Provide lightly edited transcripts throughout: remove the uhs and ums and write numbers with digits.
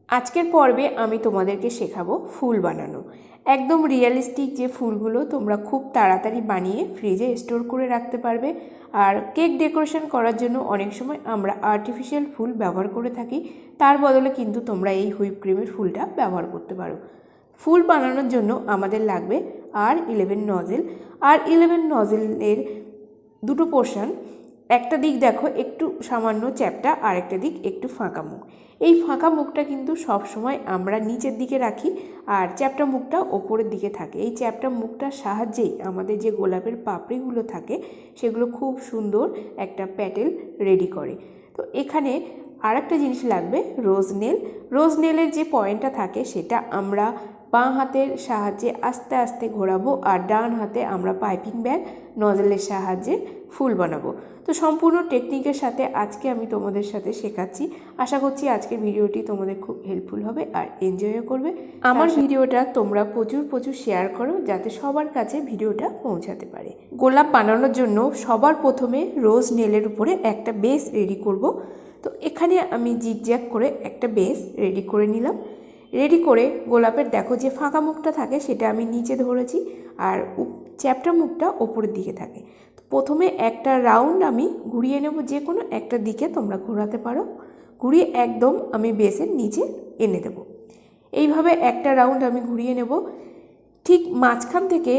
আজকের পর্বে আমি তোমাদেরকে শেখাবো ফুল বানানো। একদম রিয়েলিস্টিক যে ফুলগুলো তোমরা খুব তাড়াতাড়ি বানিয়ে ফ্রিজে স্টোর করে রাখতে পারবে। আর কেক ডেকোরেশন করার জন্য অনেক সময় আমরা আর্টিফিশিয়াল ফুল ব্যবহার করে থাকি, তার বদলে কিন্তু তোমরা এই হুইপ ক্রিমের ফুলটা ব্যবহার করতে পারো। ফুল বানানোর জন্য আমাদের লাগবে R11 নজেল। R11 নজেলের দুটো পোর্শন, একটা দিক দেখো একটু সামান্য চ্যাপ্টা, আর একটা দিক একটু ফাঁকা মুখ। এই ফাঁকা মুখটা কিন্তু সব সময় আমরা নিচের দিকে রাখি, আর চ্যাপ্টা মুখটা ওপরের দিকে থাকে। এই চ্যাপ্টা মুখটার সাহায্যেই আমাদের যে গোলাপের পাপড়িগুলো থাকে সেগুলো খুব সুন্দর একটা প্যাটেল রেডি করে। তো এখানে আর একটা জিনিস লাগবে, রোজ নেল। রোজ নেলের যে পয়েন্টটা থাকে সেটা আমরা বাঁ হাতের সাহায্যে আস্তে আস্তে ঘোরাবো, আর ডান হাতে আমরা পাইপিং ব্যাগ নজলের সাহায্যে ফুল বানাবো। তো সম্পূর্ণ টেকনিকের সাথে আজকে আমি তোমাদের সাথে শেখাচ্ছি। আশা করছি আজকের ভিডিওটি তোমাদের খুব হেল্পফুল হবে আর এনজয়ও করবে। আমার ভিডিওটা তোমরা প্রচুর শেয়ার করো, যাতে সবার কাছে ভিডিওটা পৌঁছাতে পারে। গোলাপ বানানোর জন্য সবার প্রথমে রোজ নেলের উপরে একটা বেস রেডি করব। তো এখানে আমি জিগজ্যাগ করে একটা বেস রেডি করে নিলাম। রেডি করে গোলাপের দেখো যে ফাঁকা মুখটা থাকে সেটা আমি নিচে ধরেছি, আর চ্যাপ্টা মুখটা ওপরের দিকে থাকে। তো প্রথমে একটা রাউন্ড আমি ঘুরিয়ে নেব, যে কোনো একটা দিকে তোমরা ঘোরাতে পারো। ঘুরিয়ে একদম আমি বেসের নিচে এনে দেব। এইভাবে একটা রাউন্ড আমি ঘুরিয়ে নেব। ঠিক মাঝখান থেকে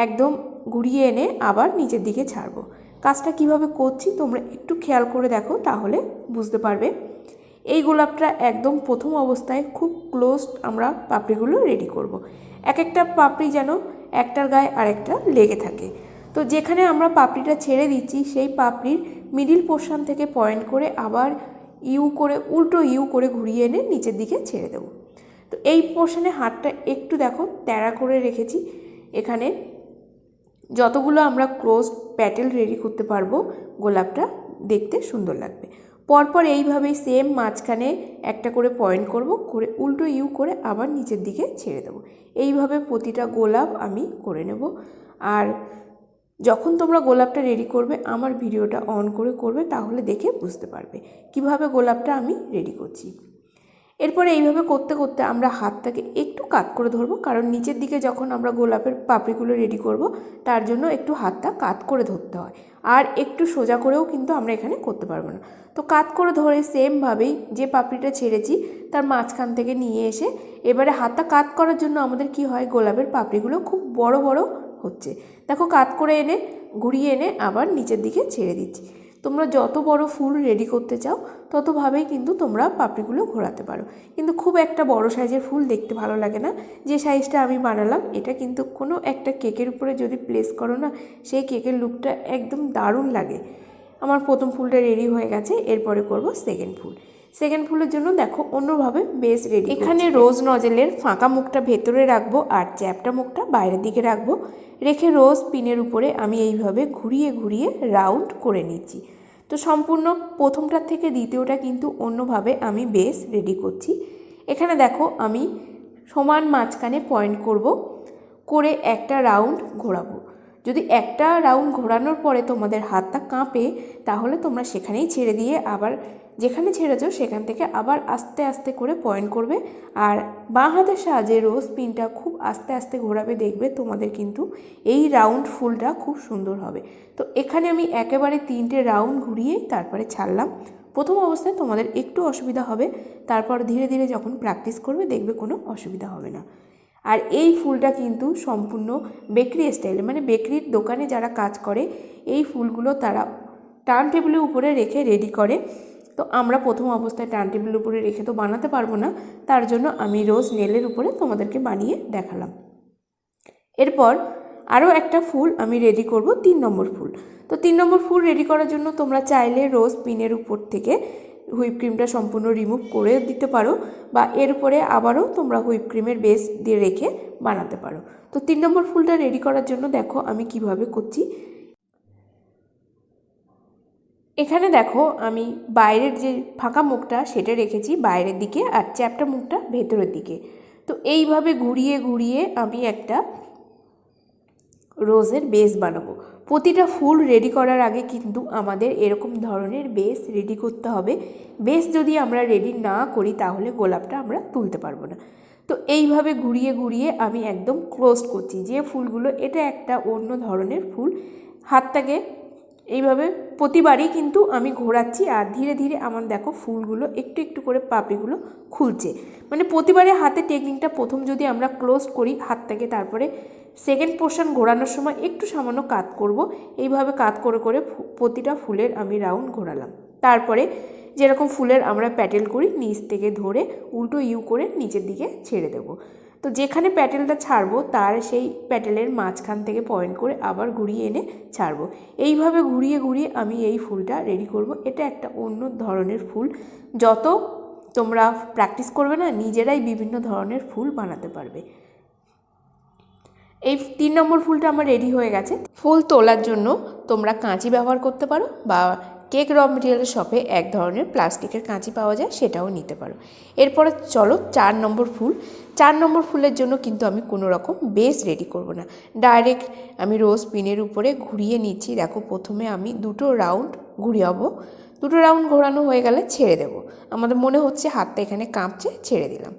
একদম ঘুরিয়ে এনে আবার নিচের দিকে ছাড়বো। কাজটা কিভাবে করছি তোমরা একটু খেয়াল করে দেখো, তাহলে বুঝতে পারবে। এই গোলাপটা একদম প্রথম অবস্থায় খুব ক্লোজড আমরা পাপড়িগুলো রেডি করব। এক একটা পাপড়ি যেন একটার গায়ে আরেকটা লেগে থাকে। তো যেখানে আমরা পাপড়িটা ছেড়ে দিচ্ছি সেই পাপড়ির মিডিল পোর্শন থেকে পয়েন্ট করে আবার ইউ করে উল্টো ইউ করে ঘুরিয়ে এনে নিচের দিকে ছেড়ে দেব। তো এই পোর্শনে হাতটা একটু দেখো তেড়া করে রেখেছি। এখানে যতগুলো আমরা ক্লোজ প্যাটেল রেডি করতে পারবো গোলাপটা দেখতে সুন্দর লাগবে। পরপর এইভাবেই সেম মাঝখানে একটা করে পয়েন্ট করব, করে উল্টো ইউ করে আবার নিচের দিকে ছেড়ে দেবো। এইভাবে প্রতিটা গোলাপ আমি করে নেব। আর যখন তোমরা গোলাপটা রেডি করবে আমার ভিডিওটা অন করে করবে, তাহলে দেখে বুঝতে পারবে কিভাবে গোলাপটা আমি রেডি করছি। এরপরে এইভাবে করতে করতে আমরা হাতটাকে একটু কাত করে ধরবো, কারণ নিচের দিকে যখন আমরা গোলাপের পাপড়িগুলো রেডি করব তার জন্য একটু হাতটা কাত করে ধরতে হয়। আর একটু সোজা করেও কিন্তু আমরা এখানে করতে পারবো না। তো কাত করে ধরে সেমভাবেই যে পাপড়িটা ছেড়েছি তার মাঝখান থেকে নিয়ে এসে এবারে হাতটা কাত করার জন্য আমাদের কি হয়, গোলাপের পাপড়িগুলো খুব বড় বড় হচ্ছে। দেখো কাত করে এনে ঘুরিয়ে এনে আবার নিচের দিকে ছেড়ে দিচ্ছি। তোমরা যত বড় ফুল রেডি করতে চাও ততভাবেই কিন্তু তোমরা পাপড়িগুলো ঘোরাতে পারো, কিন্তু খুব একটা বড় সাইজের ফুল দেখতে ভালো লাগে না। যে সাইজটা আমি বানালাম এটা কিন্তু কোনো একটা কেকের উপরে যদি প্লেস করো না, সেই কেকের লুকটা একদম দারুণ লাগে। আমার প্রথম ফুলটা রেডি হয়ে গেছে, এরপরে করব সেকেন্ড ফুল। সেকেন্ড ফুলের জন্য দেখো অন্যভাবে বেস রেডি। এখানে রোজ নজেলের ফাঁকা মুখটা ভেতরে রাখবো আর চ্যাপ্টা মুখটা বাইরের দিকে রাখবো। রেখে রোজ পিনের উপরে আমি এইভাবে ঘুরিয়ে ঘুরিয়ে রাউন্ড করে নিচ্ছি। তো সম্পূর্ণ প্রথমটার থেকে দ্বিতীয়টা কিন্তু অন্যভাবে আমি বেস রেডি করছি। এখানে দেখো আমি সমান মাঝখানে পয়েন্ট করব, করে একটা রাউন্ড ঘোরাবো। যদি একটা রাউন্ড ঘোরানোর পরে তোমাদের হাতটা কাঁপে তাহলে তোমরা সেখানেই ছেড়ে দিয়ে আবার যেখানে ছেড়েছো সেখান থেকে আবার আস্তে আস্তে করে পয়েন্ট করবে। আর বাঁ হাতের সাহায্যে রোজ পিনটা খুব আস্তে আস্তে ঘোরাবে, দেখবে তোমাদের কিন্তু এই রাউন্ড ফুলটা খুব সুন্দর হবে। তো এখানে আমি একেবারে 3টে রাউন্ড ঘুরিয়ে তারপরে ছাড়লাম। প্রথম অবস্থায় তোমাদের একটু অসুবিধা হবে, তারপর ধীরে ধীরে যখন প্র্যাকটিস করবে দেখবে কোনো অসুবিধা হবে না। আর এই ফুলটা কিন্তু সম্পূর্ণ বেকারি স্টাইলে, মানে বেকারির দোকানে যারা কাজ করে এই ফুলগুলো তারা টার্ন টেবিলের উপরে রেখে রেডি করে। তো আমরা প্রথম অবস্থায় টার্ন টেবিলের উপরে রেখে তো বানাতে পারবো না, তার জন্য আমি রোজ নেলের উপরে তোমাদেরকে বানিয়ে দেখালাম। এরপর আরও একটা ফুল আমি রেডি করব, 3 নম্বর ফুল। তো 3 নম্বর ফুল রেডি করার জন্য তোমরা চাইলে রোজ পিনের উপর থেকে হুইপ ক্রিমটা সম্পূর্ণ রিমুভ করে দিতে পারো, বা এর উপরে আবারও তোমরা হুইপ ক্রিমের বেস দিয়ে রেখে বানাতে পারো। তো 3 নম্বর ফুলটা রেডি করার জন্য দেখো আমি কিভাবে করছি। এখানে দেখো আমি বাইরের যে ফাঁকা মুখটা সেটা রেখেছি বাইরের দিকে, আর চ্যাপ্টা মুখটা ভেতরের দিকে। তো এইভাবে ঘুরিয়ে ঘুরিয়ে আমি একটা রোজের বেস বানাবো। প্রতিটা ফুল রেডি করার আগে কিন্তু আমাদের এরকম ধরনের বেস রেডি করতে হবে। বেস যদি আমরা রেডি না করি তাহলে গোলাপটা আমরা তুলতে পারবো না। তো এইভাবে ঘুরিয়ে ঘুরিয়ে আমি একদম ক্লোজ করছি যে ফুলগুলো, এটা একটা অন্য ধরনের ফুল। হাতটাকে এইভাবে প্রতিবারই কিন্তু আমি ঘোরাচ্ছি আর ধীরে ধীরে আমার দেখো ফুলগুলো একটু একটু করে পাপড়িগুলো খুলছে। মানে প্রতিবারে হাতে টেকনিকটা প্রথম যদি আমরা ক্লোজ করি হাতটাকে, তারপরে সেকেন্ড পোর্শন ঘোরানোর সময় একটু সামান্য কাত করব। এইভাবে কাত করে করে প্রতিটা ফুলের আমি রাউন্ড ঘোরালাম। তারপরে যেরকম ফুলের আমরা প্যাটেল করি নিচ থেকে ধরে উল্টো ইউ করে নিচের দিকে ছেড়ে দেব। তো যেখানে প্যাটেলটা ছাড়বো তার সেই প্যাটেলের মাঝখান থেকে পয়েন্ট করে আবার ঘুরিয়ে এনে ছাড়বো। এইভাবে ঘুরিয়ে ঘুরিয়ে আমি এই ফুলটা রেডি করব। এটা একটা অন্য ধরনের ফুল। যত তোমরা প্র্যাকটিস করবে না নিজেরাই বিভিন্ন ধরনের ফুল বানাতে পারবে। এই 3 নম্বর ফুলটা আমার রেডি হয়ে গেছে। ফুল তোলার জন্য তোমরা কাঁচি ব্যবহার করতে পারো বা কেক র মেটেরিয়ালের শপে এক ধরনের প্লাস্টিকের কাঁচি পাওয়া যায়, সেটাও নিতে পারো। এরপরে চলো 4 নম্বর ফুল। 4 নম্বর ফুলের জন্য কিন্তু আমি কোনো রকম বেস রেডি করব না, ডাইরেক্ট আমি রোজ পিনের উপরে ঘুরিয়ে নিচ্ছি। দেখো প্রথমে আমি 2টো রাউন্ড ঘুরিয়াবো। 2টো রাউন্ড ঘোরানো হয়ে গেলে ছেড়ে দেব। আমাদের মনে হচ্ছে হাতটা এখানে কাঁপছে, ছেড়ে দিলাম।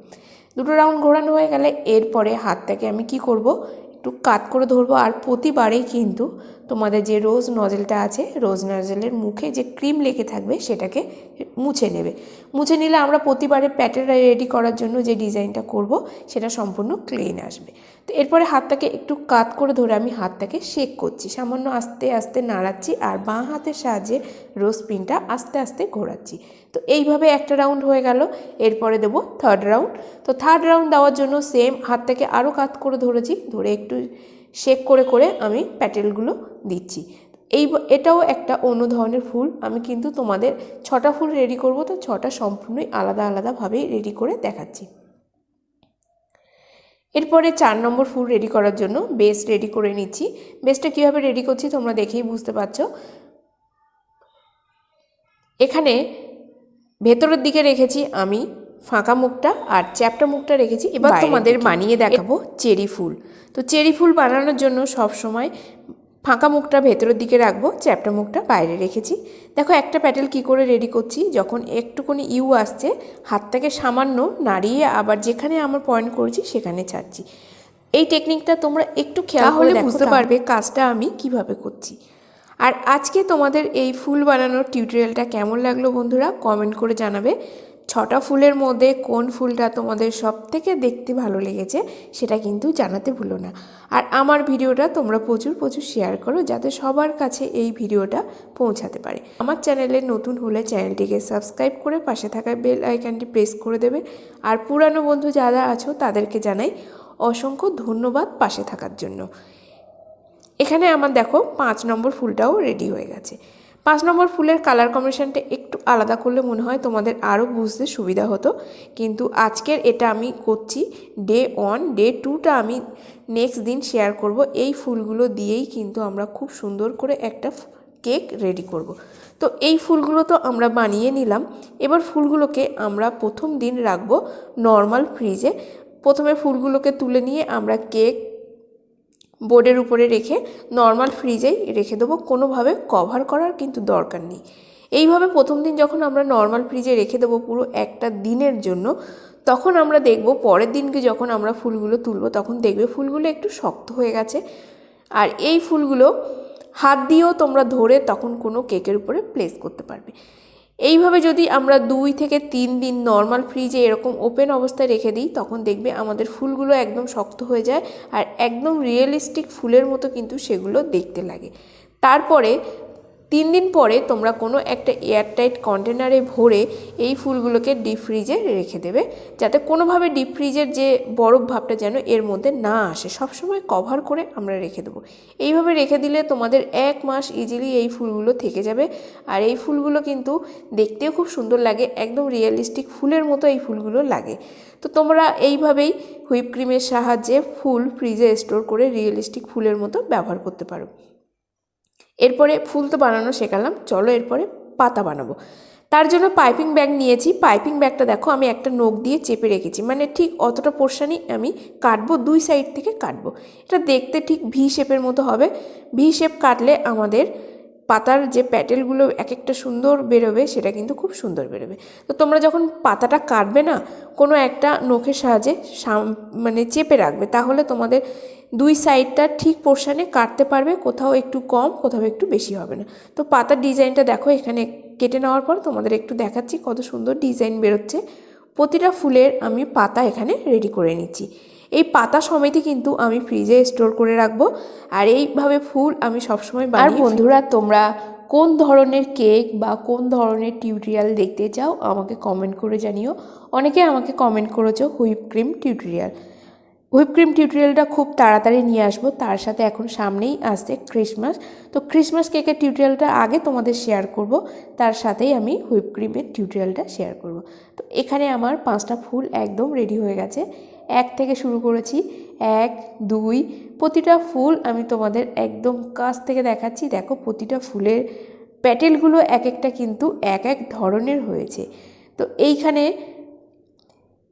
2টো রাউন্ড ঘোরানো হয়ে গেলে এরপরে হাতটাকে আমি কি করব, একটু কাত করে ধরবো। আর প্রতিবারেই কিন্তু তোমাদের যে রোজ নজেলটা আছে, রোজ নজেলের মুখে যে ক্রিম লেগে থাকবে সেটাকে মুছে নেবে। মুছে নিলে আমরা প্রতিবারে প্যাটেলটা রেডি করার জন্য যে ডিজাইনটা করব সেটা সম্পূর্ণ ক্লিন আসবে। তো এরপরে হাতটাকে একটু কাত করে ধরে আমি হাতটাকে শেক করছি, সামান্য আস্তে আস্তে নাড়াচ্ছি আর বাঁ হাতের সাহায্যে রোজ পিনটা আস্তে আস্তে ঘোরাচ্ছি। তো এইভাবে একটা রাউন্ড হয়ে গেল। এরপরে দেব 3rd রাউন্ড। তো 3rd রাউন্ড দেওয়ার জন্য সেম হাতটাকে আরও কাত করে ধরেছি, ধরে একটু শেক করে করে আমি প্যাটেলগুলো দিচ্ছি। এটাও একটা অন্য ধরনের ফুল। আমি কিন্তু তোমাদের 6টা ফুল রেডি করব, তো 6টা সম্পূর্ণই আলাদা আলাদাভাবেই রেডি করে দেখাচ্ছি। এরপরে 4 নম্বর ফুল রেডি করার জন্য বেস রেডি করে নিচ্ছি। বেসটা কীভাবে রেডি করছি তোমরা দেখেই বুঝতে পারছো। এখানে ভেতরের দিকে রেখেছি আমি ফাঁকা মুখটা আর চ্যাপ্টা মুখটা রেখেছি। এবার তোমাদের বানিয়ে দেখাবো চেরি ফুল। তো চেরি ফুল বানানোর জন্য সব সময় ফাঁকা মুখটা ভেতরের দিকে রাখবো, চ্যাপ্টা মুখটা বাইরে রেখেছি। দেখো একটা প্যাটেল কি করে রেডি করছি, যখন একটুখানি ইউ আসছে হাতটাকে সামান্য নাড়িয়ে আবার যেখানে আমার পয়েন্ট করেছি সেখানে ছাড়ছি। এই টেকনিকটা তোমরা একটু খেয়াল হলে বুঝতে পারবে কাজটা আমি কিভাবে করছি। আর আজকে তোমাদের এই ফুল বানানোর টিউটোরিয়ালটা কেমন লাগলো বন্ধুরা কমেন্ট করে জানাবে। 6টা ফুলের মধ্যে কোন ফুলটা তোমাদের সবথেকে দেখতে ভালো লেগেছে সেটা কিন্তু জানাতে ভুলো না। আর আমার ভিডিওটা তোমরা প্রচুর প্রচুর শেয়ার করো যাতে সবার কাছে এই ভিডিওটা পৌঁছাতে পারে। আমার চ্যানেলে নতুন হলে চ্যানেলটিকে সাবস্ক্রাইব করে পাশে থাকা বেল আইকনটি প্রেস করে দেবে। আর পুরানো বন্ধু যারা আছো তাদেরকে জানাই অসংখ্য ধন্যবাদ পাশে থাকার জন্য। এখানে আমার দেখো 5 নম্বর ফুলটাও রেডি হয়ে গেছে। 5 নম্বর ফুলের কালার কম্বিনেশনটা একটু আলাদা করলে মনে হয় তোমাদের আরও বুঝতে সুবিধা হতো, কিন্তু আজকের এটা আমি করছি ডে 1। ডে 2টা আমি নেক্সট দিন শেয়ার করব। এই ফুলগুলো দিয়েই কিন্তু আমরা খুব সুন্দর করে একটা কেক রেডি করব। তো এই ফুলগুলো তো আমরা বানিয়ে নিলাম। এবার ফুলগুলোকে আমরা প্রথম দিন রাখবো নর্মাল ফ্রিজে। প্রথমে ফুলগুলোকে তুলে নিয়ে আমরা কেক বোর্ডের উপরে রেখে নর্মাল ফ্রিজেই রেখে দেবো, কোনোভাবে কভার করার কিন্তু দরকার নেই। এইভাবে প্রথম দিন যখন আমরা নর্মাল ফ্রিজে রেখে দেবো পুরো একটা দিনের জন্য, তখন আমরা দেখব পরের দিনকে যখন আমরা ফুলগুলো তুলব তখন দেখবে ফুলগুলো একটু শক্ত হয়ে গেছে। আর এই ফুলগুলো হাত দিয়েও তোমরা ধরে তখন কোনো কেকের উপরে প্লেস করতে পারবে। এইভাবে যদি আমরা 2 থেকে 3 দিন নর্মাল ফ্রিজে এরকম ওপেন অবস্থায় রেখে দিই তখন দেখবে আমাদের ফুলগুলো একদম শক্ত হয়ে যায় আর একদম রিয়েলিস্টিক ফুলের মতো কিন্তু সেগুলো দেখতে লাগে। তারপরে 3 দিন পরে তোমরা কোনো একটা এয়ারটাইট কন্টেনারে ভরে এই ফুলগুলোকে ডিপ ফ্রিজে রেখে দেবে, যাতে কোনোভাবে ডিপ ফ্রিজের যে বরফ ভাবটা যেন এর মধ্যে না আসে। সবসময় কভার করে আমরা রেখে দেবো। এইভাবে রেখে দিলে তোমাদের 1 মাস ইজিলি এই ফুলগুলো থেকে যাবে। আর এই ফুলগুলো কিন্তু দেখতেও খুব সুন্দর লাগে, একদম রিয়েলিস্টিক ফুলের মতো এই ফুলগুলো লাগে। তো তোমরা এইভাবেই হুইপ ক্রিমের সাহায্যে ফুল ফ্রিজে স্টোর করে রিয়েলিস্টিক ফুলের মতো ব্যবহার করতে পারো। এরপরে ফুল তো বানানো শেখালাম, চলো এরপরে পাতা বানাবো। তার জন্য পাইপিং ব্যাগ নিয়েছি। পাইপিং ব্যাগটা দেখো আমি একটা নখ দিয়ে চেপে রেখেছি, মানে ঠিক অতটা পোর্শনই আমি কাটবো, দুই সাইড থেকে কাটবো। এটা দেখতে ঠিক ভি শেপের মতো হবে। ভি শেপ কাটলে আমাদের পাতার যে প্যাটেলগুলো এক একটা সুন্দর বেরোবে, সেটা কিন্তু খুব সুন্দর বেরোবে। তো তোমরা যখন পাতাটা কাটবে না, কোনো একটা নখের সাহায্যে মানে চেপে রাখবে, তাহলে তোমাদের দুই সাইডটা ঠিক পোর্শনে কাটতে পারবে, কোথাও একটু কম কোথাও একটু বেশি হবে না। তো পাতার ডিজাইনটা দেখো এখানে কেটে নেওয়ার পর তোমাদের একটু দেখাচ্ছি কত সুন্দর ডিজাইন বেরোচ্ছে। প্রতিটা ফুলের আমি পাতা এখানে রেডি করে নিচ্ছি। এই পাতা সমেতই কিন্তু আমি ফ্রিজে স্টোর করে রাখবো। আর এইভাবে ফুল আমি সবসময় বানাই। আর বন্ধুরা, তোমরা কোন ধরনের কেক বা কোন ধরনের টিউটোরিয়াল দেখতে চাও আমাকে কমেন্ট করে জানিও। অনেকে আমাকে কমেন্ট করেছো whip cream tutorial. Whip cream টিউটোরিয়ালটা খুব তাড়াতাড়ি নিয়ে আসবো। তার সাথে এখন সামনেই আসছে ক্রিসমাস, তো ক্রিসমাস কেকের টিউটোরিয়ালটা আগে তোমাদের শেয়ার করব, তার সাথেই আমি হুইপ ক্রিমের টিউটোরিয়ালটা শেয়ার করব। তো এখানে আমার 5টা ফুল একদম রেডি হয়ে গেছে। 1 থেকে শুরু করেছি, 1 2, প্রতিটা ফুল আমি তোমাদের একদম কাছ থেকে দেখাচ্ছি। দেখো প্রতিটা ফুলের প্যাটেলগুলো এক একটা কিন্তু এক এক ধরনের হয়েছে। তো এইখানে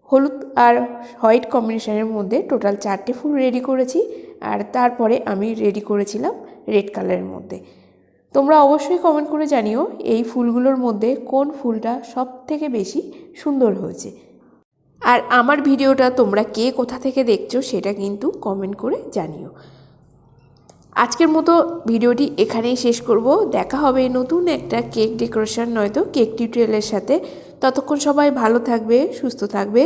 হলুদ আর হোয়াইট কম্বিনেশনের মধ্যে টোটাল 4টে ফুল রেডি করেছি। আর তারপরে আমি রেডি করেছিলাম রেড কালারের মধ্যে। তোমরা অবশ্যই কমেন্ট করে জানিও এই ফুলগুলোর মধ্যে কোন ফুলটা সব থেকে বেশি সুন্দর হয়েছে। আর আমার ভিডিওটা তোমরা কে কোথা থেকে দেখছো সেটা কিন্তু কমেন্ট করে জানিও। আজকের মতো ভিডিওটি এখানেই শেষ করব। দেখা হবে নতুন একটা কেক ডেকোরেশন নয়তো কেক টিউটোরিয়ালের সাথে। ততক্ষণ সবাই ভালো থাকবে, সুস্থ থাকবে।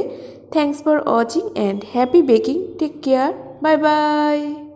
Thanks for watching and happy baking. Take care, bye by.